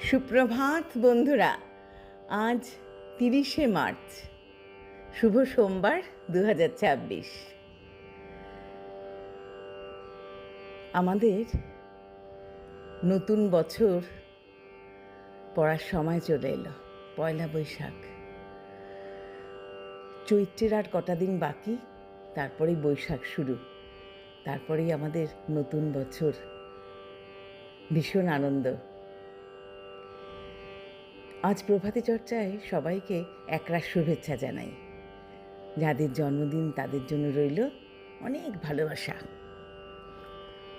সুপ্রভাত বন্ধুরা। আজ 30শে মার্চ, শুভ সোমবার 2026। আমাদের নতুন বছর পড়ার সময় চলে এলো। পয়লা বৈশাখ। চৈত্রের আর কটা দিন বাকি, তারপরেই বৈশাখ শুরু, তারপরেই আমাদের নতুন বছর। ভীষণ আনন্দ। আজ প্রভাতী চর্চায় সবাইকে একরাশ শুভেচ্ছা জানাই। যাদের জন্মদিন তাদের জন্য রইল অনেক ভালোবাসা।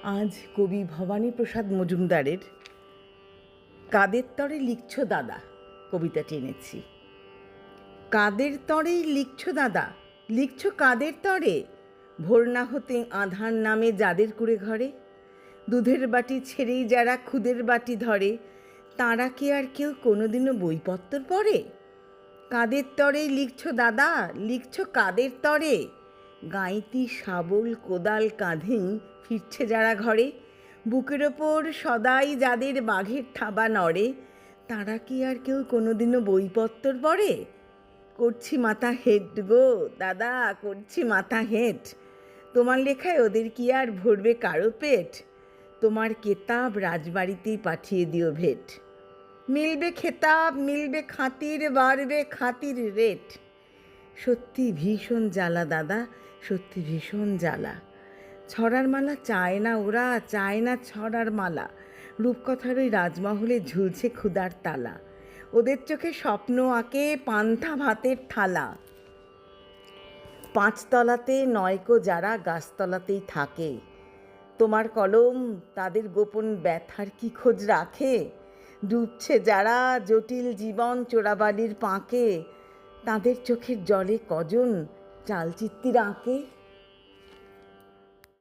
আজ কবি ভবানী প্রসাদ মজুমদারের কাদের তরে লিখছো দাদা কবিতাটি এনেছি। কাদের তরেই লিখছো দাদা, লিখছো কাদের তরে? ভোর না হতে আধার নামে যাদের কুড়ে ঘরে, দুধের বাটি ছেড়েই যারা খুদের বাটি ধরে, তারা কি আর কেউ কোনোদিনও বইপত্র পড়ে? কাদের তরেই লিখছো দাদা, লিখছো কাদের তরে? গাঁইতি শাবল কোদাল কাঁধেই ফিরছে যারা ঘরে, বুকের ওপর সদাই যাদের বাঘের থাবা নড়ে, তারা কি আর কেউ কোনোদিনও বইপত্র পড়ে? করছি মাথা হেট গো দাদা, করছি মাথা হেট। তোমার লেখায় ওদের কি আর ভরবে কারো পেট? তোমার কেতাব রাজবাড়িতেই পাঠিয়ে দিও ভেট। মিলবে খেতাব, মিলবে খাতির, বাড়বে খাতির রেট। সত্যি ভীষণ জ্বালা দাদা, সত্যি ভীষণ জ্বালা। ছড়ার মালা চায় না ওরা, চায় না ছড়ার মালা। রূপকথার ওই রাজমহলে ঝুলছে ক্ষুধার তালা। ওদের চোখে স্বপ্ন আঁকে পান্থা ভাতের থালা। পাঁচতলাতে নয়কো যারা গাছতলাতেই থাকে, তোমার কলম তাদের গোপন ব্যথার কি খোঁজ রাখে? ডুবছে যারা জটিল জীবন চোরাবালির পাঁকে, তাদের চোখের জলে কজন চালচিত্তির আঁকে?